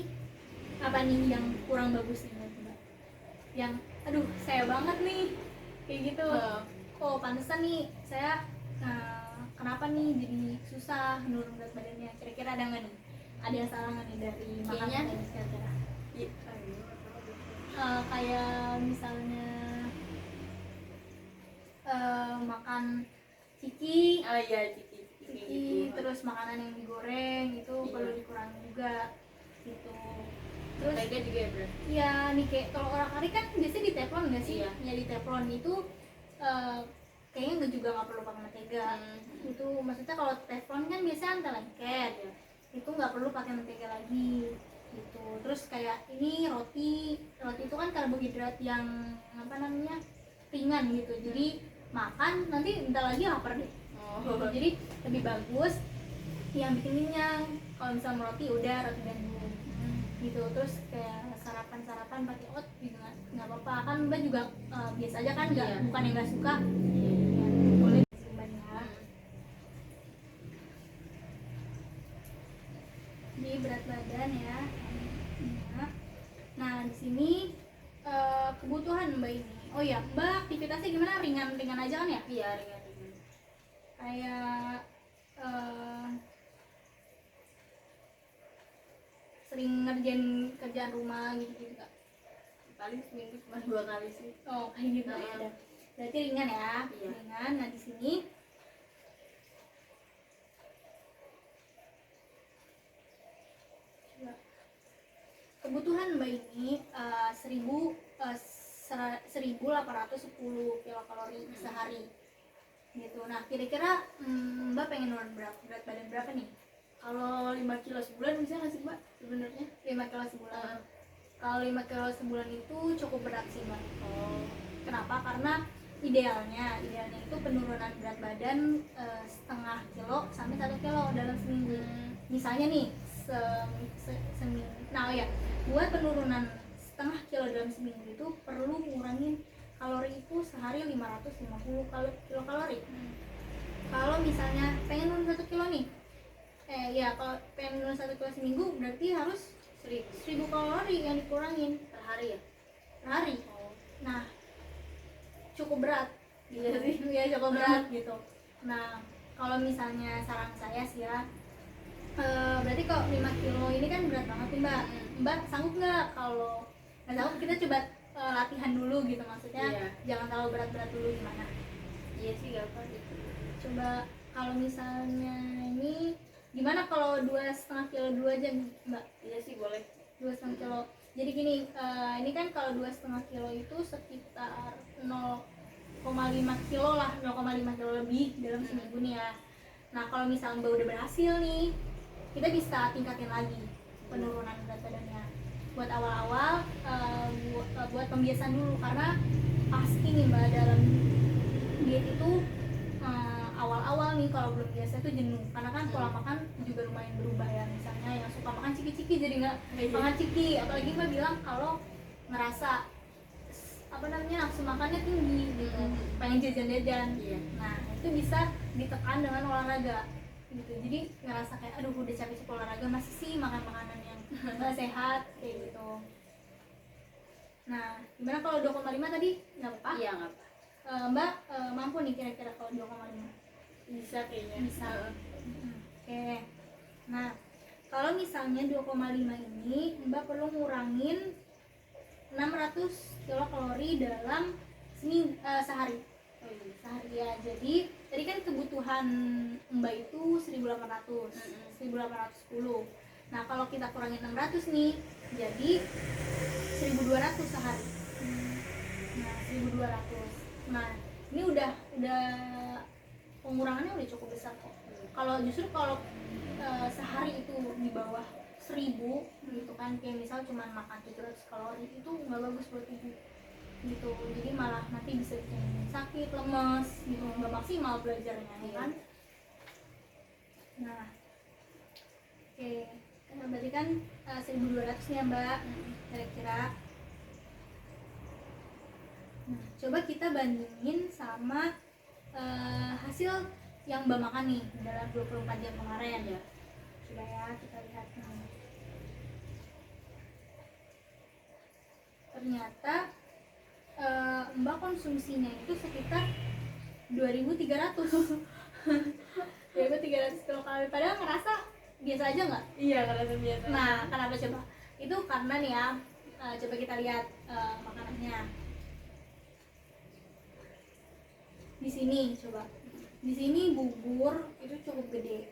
apa nih yang kurang bagus nih Mbak? Yang aduh saya banget nih kayak gitu. Oh pantesan nih saya kenapa nih jadi susah nurun berat badannya. Kira-kira ada nggak nih? Ada yang salah nggak nih dari makanan ini kira-kira? Kayak misalnya makan ciki, terus makanan yang digoreng itu perlu dikurangi juga gitu. Terus Tega juga ya bro? Iya nih, kayak kalau orang kari kan biasanya di teflon nggak sih? Iya. Ya di teflon itu kayaknya nggak perlu pakai mentega. Itu maksudnya kalau teflon kan biasanya anti lengket, itu nggak perlu pakai mentega lagi gitu. Terus kayak ini roti itu kan karbohidrat yang ringan gitu, jadi makan nanti bentar lagi lapar deh. Jadi lebih bagus yang bikin kenyang. Kalau misalnya roti udah roti gandum gitu. Terus kayak sarapan pakai oat juga nggak apa-apa kan Mbak juga biasa aja kan, bukan yang nggak suka ya, boleh disimpan ya. Jadi berat badan ya. Nah di sini kebutuhan Mbak ini, oh ya Mbak aktivitasnya gimana, ringan aja kan ya? Iya ringan. Kayak sering ngerjain kerjaan rumah gitu Kak? Paling seminggu cuma 2 kali sih. Oh kayak gitu ya. Berarti ringan ya? Ringan. Nah di sini kebutuhan Mbak ini 1810 kilokalori sehari gitu. Nah kira-kira Mbak pengen nurun berat badan berapa nih? Kalau 5 kilo sebulan bisa nggak sih Mbak sebenarnya? 5 kilo sebulan. Kalau 5 kilo sebulan itu cukup berat sih Mbak. Kenapa? Karena idealnya itu penurunan berat badan setengah kilo sampai 1 kilo dalam seminggu. Misalnya nih seminggu. Nah ya, buat penurunan setengah kilo dalam seminggu itu perlu ngurangin kalori itu sehari 550 kilokalori. Kalau misalnya pengen turun 1 kilo nih, ya kalau pengen minum 1 kilo seminggu berarti harus 1000 kalori yang dikurangin per hari ya. per hari. Oh. Nah cukup berat Iya sih. ya cukup berat gitu. Nah kalau misalnya saran saya sih ya, berarti kalau 5 kilo ini kan berat banget nih mbak. Mbak sanggup nggak? Kalau nggak sanggup kita coba latihan dulu gitu, maksudnya Iya. jangan terlalu berat-berat dulu gimana. Iya sih gak apa gitu. Coba kalau misalnya ini gimana kalau 2,5 kilo dulu aja mbak? Iya sih boleh. 2,5 kilo. Jadi gini, ini kan kalau 2,5 kilo itu sekitar 0,5 kilo lah, 0,5 kilo lebih dalam seminggu nih ya. Nah kalau misalnya mbak udah berhasil nih, kita bisa tingkatin lagi penurunan berat badannya. Buat awal-awal, buat pembiasan dulu, karena pasti nih mbak dalam diet itu awal-awal nih kalau belum biasa tuh jenuh, karena kan pola makan juga lumayan berubah ya. Misalnya yang suka makan ciki-ciki jadi nggak makan ciki, apalagi mbak bilang kalau ngerasa apa namanya nafsu makannya tinggi gitu, pengen jajan-jajan. Iya. Nah itu bisa ditekan dengan olahraga gitu, jadi ngerasa kayak aduh udah capek olahraga masih sih makan makanan yang nggak sehat kayak gitu. Nah gimana kalau 2,5 tadi nggak apa-apa? Iya nggak apa. Mbak mampu nih kira-kira kalau 2,5? Bisa kayaknya. Bisa. Oke. Nah kalau misalnya 2,5 ini mbak perlu ngurangin 600 kilokalori dalam sehari. Oh, iya. Sehari ya. Jadi tadi kan kebutuhan mbak itu 1800, 1810. Nah kalau kita kurangin 600 nih jadi 1200 sehari. Nah 1200. Nah ini udah pengurangannya udah cukup besar kok. Kalau justru kalau sehari itu di bawah 1000 gitu kan, kayak misal cuma makan 700 kalori, itu nggak bagus buat tubuh gitu. Jadi malah nanti bisa bikin sakit, lemes gitu, nggak maksimal belajarnya ya kan. Nah oke, nah, berarti kan 1200 ya mbak kira-kira. Nah coba kita bandingin sama hasil yang mbak makan nih dalam 24 jam kemarin ya. Coba ya kita lihat nih. Ternyata mbak konsumsinya itu sekitar 2300 2300 kilokalori, padahal ngerasa biasa aja nggak? Iya ngerasa biasa. Nah kenapa coba? Itu karena nih ya, coba kita lihat makanannya di sini. Coba di sini bubur itu cukup gede,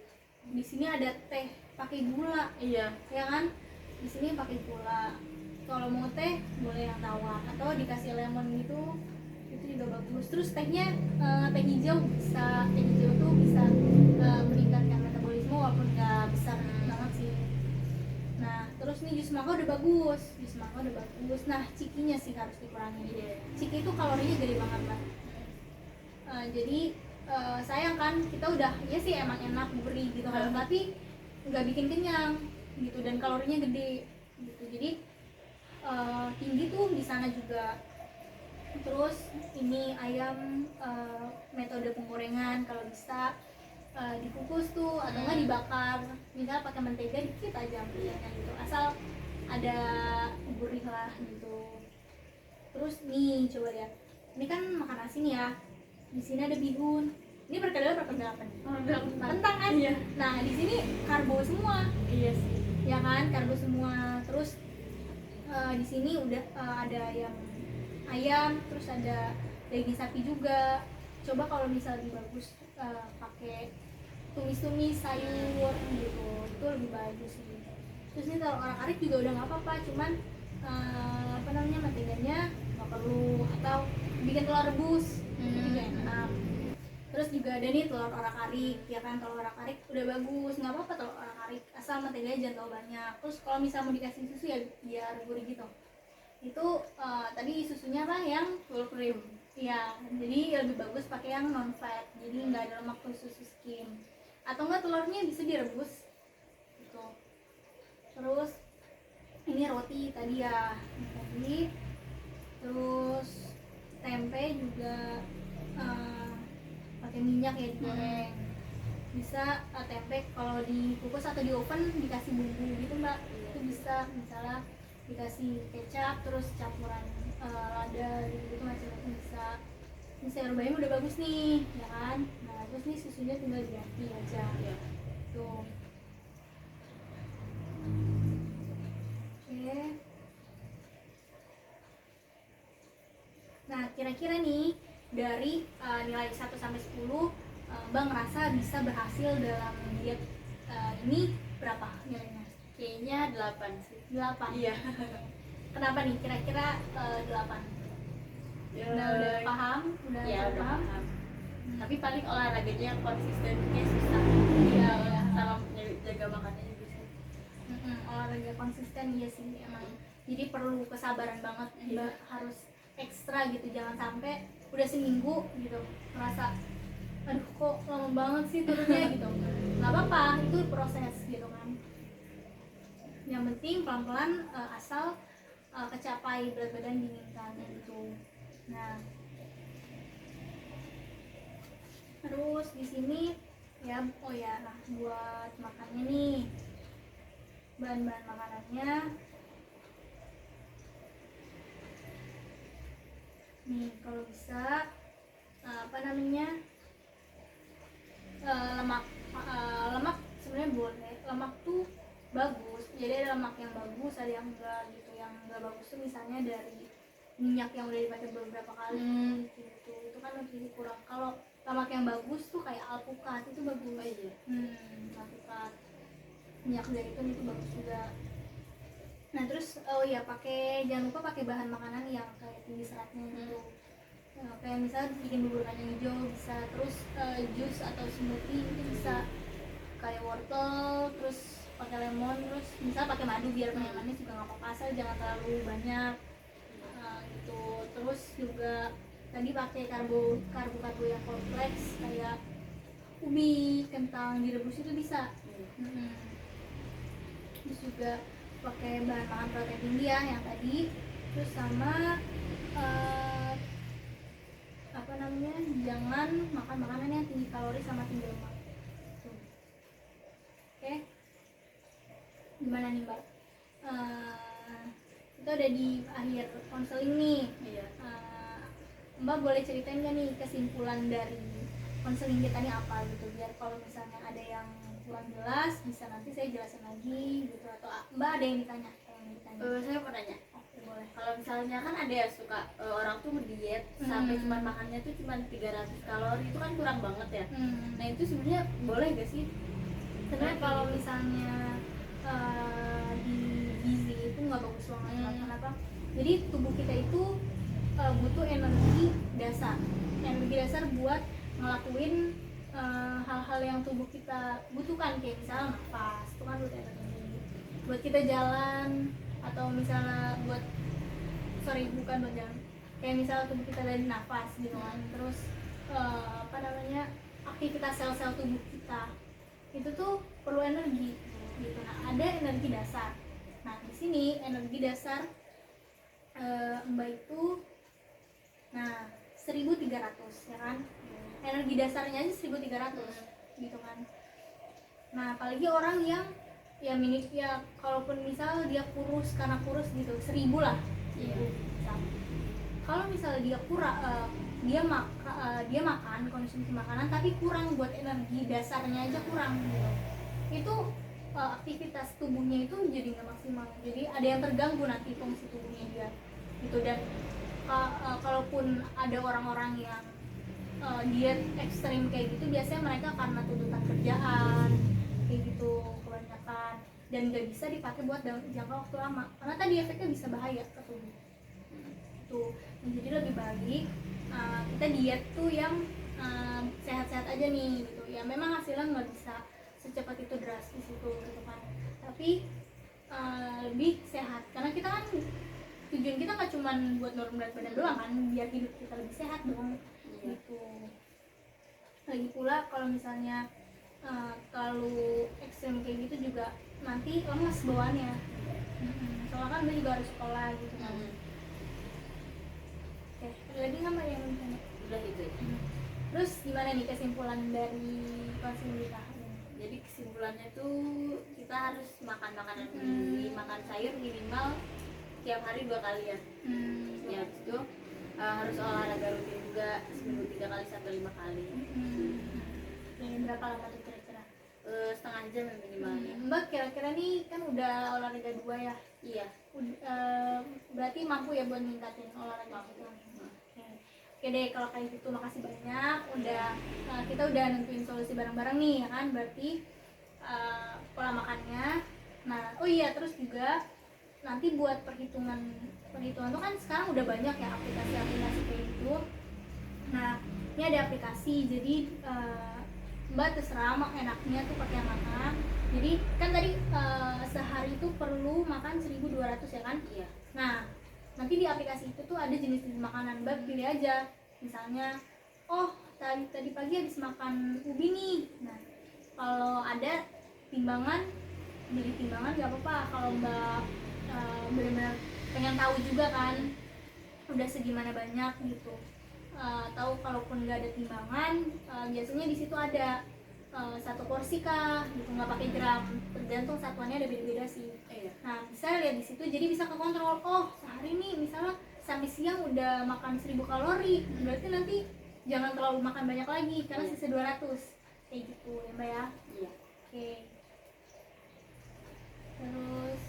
di sini ada teh pakai gula. Iya. Ya kan, di sini pakai gula. Kalau mau teh boleh yang tawar atau dikasih lemon gitu, itu juga bagus. Terus tehnya teh hijau bisa, teh hijau tuh bisa meningkatkan metabolisme walaupun nggak besar banget sih. Nah terus nih jus mangga udah bagus, jus mangga udah bagus. Nah cikinya sih harus dikurangi. Ciki itu kalorinya gede banget lah. Jadi sayang kan, kita udah ya sih emang enak gurih gitu kan, tapi nggak bikin kenyang gitu dan kalorinya gede gitu. Jadi tinggi tuh di sana juga. Terus ini ayam metode penggorengan kalau bisa dikukus tuh atau nggak dibakar, misal pakai mentega dikit aja misalnya gitu, asal ada gurih lah gitu. Terus nih coba lihat, ini kan makan nasi nih ya, di sini ada bihun. Ini berkadar berapa nih? Kentang kan? Iya. Nah di sini karbo semua. Iya sih. Ya kan, karbo semua. Terus di sini udah ada yang ayam, terus ada daging sapi juga. Coba kalau misalnya lebih bagus pakai tumis-tumis sayur gitu, itu lebih bagus sih. Terus ini telur orak-arik juga udah nggak apa-apa, cuman apa namanya menteganya nggak perlu, atau bikin telur rebus juga enak. Terus juga ada nih telur orak-arik, ya kan, telur orak-arik udah bagus, nggak apa-apa telur orak-arik asal menteganya jangan terlalu banyak. Terus kalau misalnya mau dikasih susu ya biar gurih gitu. Itu tadi susunya apa yang Full cream. ya, jadi lebih bagus pakai yang non fat, jadi nggak ada lemak tuh susu skim. Atau enggak telurnya bisa direbus gitu. Terus ini roti tadi ya, tadi. Terus tempe juga pakai minyak ya, digoreng. bisa tempe kalau dikukus atau di oven dikasih bumbu gitu mbak. Itu bisa misalnya dikasih kecap terus campuran lada gitu macam-macam bisa. Ini sayur bayam udah bagus nih ya kan. Nah terus nih susunya tinggal diganti aja Iya. tuh. Oke. Nah kira-kira nih dari nilai 1 sampai 10 Mbak ngerasa bisa berhasil dalam diet ini berapa nilainya? Kayaknya 8 sih. 8. Iya. Kenapa nih kira-kira 8? Udah paham? Ya udah paham? paham. Tapi paling olahraganya konsisten kayak susah. Iya, Sama jaga makannya juga sih. Olahraga konsisten iya sih emang. Jadi perlu kesabaran banget Mbak, harus ekstra gitu, jangan sampai udah seminggu gitu merasa aduh kok lama banget sih turunnya gitu. Nggak apa-apa, itu proses gitu kan. Yang penting pelan-pelan asal kecapai berat badan diinginkan gitu. Nah, terus di sini ya nah buat makannya nih, bahan-bahan makanannya nih kalau bisa apa namanya lemak sebenarnya boleh, lemak tuh bagus, jadi ada lemak yang bagus ada yang enggak gitu. Yang enggak bagus tuh misalnya dari minyak yang udah dipakai beberapa kali gitu, itu kan lebih kurang. Kalau lemak yang bagus tuh kayak alpukat itu bagus. Alpukat, minyak zaitun itu bagus juga. Nah terus jangan lupa pakai bahan makanan yang kayak tinggi seratnya gitu. Kayak misalnya bikin bubur kacang hijau bisa, terus jus atau smoothie itu bisa, kayak wortel terus pakai lemon, terus misal pakai madu biar manis juga nggak apa-apa, asal jangan terlalu banyak gitu. Terus juga tadi pakai karbo yang kompleks kayak ubi, kentang direbus itu bisa. Terus juga pakai bahan makan protein tinggi ya yang tadi, terus sama apa namanya, jangan makan makanan yang tinggi kalori sama tinggi lemak. Oke, gimana nih mbak? Kita udah di akhir konseling nih. Mbak boleh ceritain gak nih kesimpulan dari konseling kita nih apa gitu, biar kalau misalnya ada yang kurang jelas bisa nanti saya jelasin lagi gitu, atau mbak ada yang ditanya? Saya mau tanya. Oke, boleh. Kalau misalnya kan ada ya suka orang tuh diet sampai cuma makannya tuh cuma 300 kalori, itu kan kurang banget ya. Nah itu sebenarnya boleh gak sih? Sebenarnya kalau misalnya di gizi itu nggak bagus banget. Kenapa? Jadi tubuh kita itu butuh energi dasar buat ngelakuin hal-hal yang tubuh kita butuhkan, kayak misalnya nafas itu kan butuh energi buat kita jalan, atau misalnya bukan buat jalan, kayak misalnya tubuh kita dari nafas gitu kan. Terus apa namanya, aktivitas sel-sel tubuh kita itu tuh perlu energi gitu. Nah ada energi dasar. Nah di sini energi dasar mbak itu 1.300 ya kan, energi dasarnya aja 1.300 gitu kan. Nah apalagi orang yang kalaupun misal dia kurus, karena kurus gitu 1.000 lah. Kalau misalnya dia kurang, dia makan konsumsi makanan tapi kurang buat energi dasarnya aja kurang gitu, itu aktivitas tubuhnya itu jadi nggak maksimal, jadi ada yang terganggu nanti fungsi tubuhnya dia gitu. Dan kalaupun ada orang-orang yang diet ekstrim kayak gitu, biasanya mereka karena tuntutan kerjaan kayak gitu kebanyakan, dan nggak bisa dipakai buat jangka waktu lama karena tadi efeknya bisa bahaya ke tubuh tuh. Jadi lebih baik kita diet tuh yang sehat-sehat aja nih gitu ya. Memang hasilnya nggak bisa secepat itu drastis itu gitu kan, tapi lebih sehat karena kita kan tujuan kita nggak cuma buat nurun berat badan doang kan, biar hidup kita lebih sehat dong gitu. Lagi pula kalau misalnya terlalu ekstrem kayak gitu juga nanti lemas bawaannya. Soalnya kan dia juga harus sekolah gitu kan. Oke, ada lagi nggak mbak yang ditanya? Udah itu ya. Terus gimana nih kesimpulan dari konsumen kita? Jadi kesimpulannya tuh kita harus makan makanan gizi, makan sayur minimal tiap hari 2 kali ya. Ya habis itu harus olahraga rutin juga seminggu 3 kali sampai 5 kali. Ini berapa lama tuh kira-kira? Setengah jam ya minimalnya. Mbak kira-kira nih kan udah olahraga 2 ya. Iya. Berarti mampu ya buat ningkatin olahraga itu. Oke deh, kalau kayak gitu makasih banyak. Kita udah nentuin solusi bareng-bareng nih ya kan. Berarti pola makannya. Nah, oh iya, terus juga nanti buat perhitungan tuh kan sekarang udah banyak ya aplikasi-aplikasi kayak gitu. Nah, ini ada aplikasi, jadi Mbak terserah enaknya tuh pakai yang mana. Jadi kan tadi sehari itu perlu makan 1.200 ya kan? Iya. Nah, nanti di aplikasi itu tuh ada jenis-jenis makanan. Mbak pilih aja. Misalnya, oh tadi pagi habis makan ubi nih. Nah, kalau ada timbangan, beli timbangan nggak apa-apa. Kalau Mbak benar-benar pengen tahu juga kan, udah segimana banyak gitu. Tahu kalaupun nggak ada timbangan, biasanya di situ ada 1 porsi kah gitu, nggak pakai gram, tergantung satuannya ada beda-beda sih. Nah, bisa lihat di situ, jadi bisa kekontrol. Oh, sehari nih misalnya sampai siang udah makan 1.000 kalori, berarti nanti jangan terlalu makan banyak lagi karena sisa 200 kayak gitu ya Mbak ya. Iya. Oke. Terus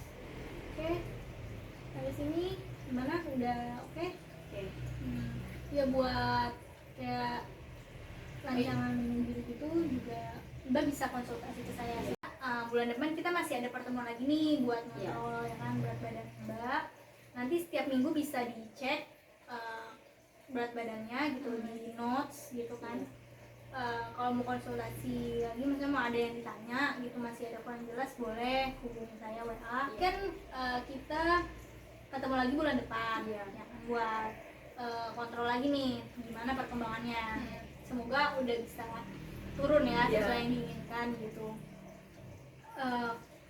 sampai sini gimana, udah oke? Oke. Ya buat kayak rancangan hidup itu juga Mbak bisa konsultasi ke saya. Bulan depan kita masih ada pertemuan lagi nih buat ngontrol ya kan berat badan Mbak. Nanti setiap minggu bisa dicek berat badannya gitu di notes gitu kan. Kalau mau konsultasi lagi, misalnya mau ada yang ditanya gitu, masih ada kurang jelas, boleh hubungi saya WA. Kan kita ketemu lagi bulan depan ya kan, buat kontrol lagi nih gimana perkembangannya. Semoga udah bisa turun ya sesuai yang diinginkan gitu.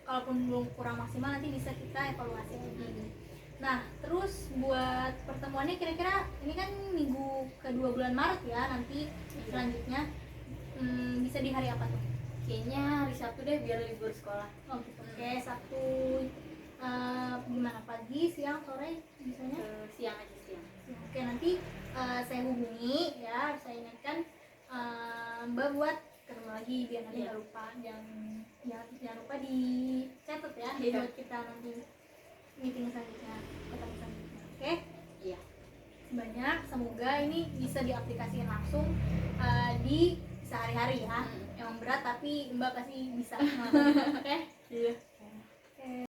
Kalaupun belum kurang maksimal nanti bisa kita evaluasi lagi. Nah, terus buat pertemuannya kira-kira ini kan minggu kedua bulan Maret ya, nanti selanjutnya bisa di hari apa tuh? Kayaknya hari Sabtu deh biar libur sekolah. Oh gitu. Oke, Sabtu gimana, pagi, siang, sore misalnya? Siang aja, siang. Oke, nanti saya hubungi ya, saya ingatkan Mbak buat ketemu lagi biar nanti nggak lupa. Jangan lupa dicatat ya buat kita nanti meeting selanjutnya, ketemu selanjutnya. Oke? Iya. Banyak, semoga ini bisa diaplikasikan langsung di sehari-hari ya. Emang berat tapi Mbak pasti bisa. Oke? Iya.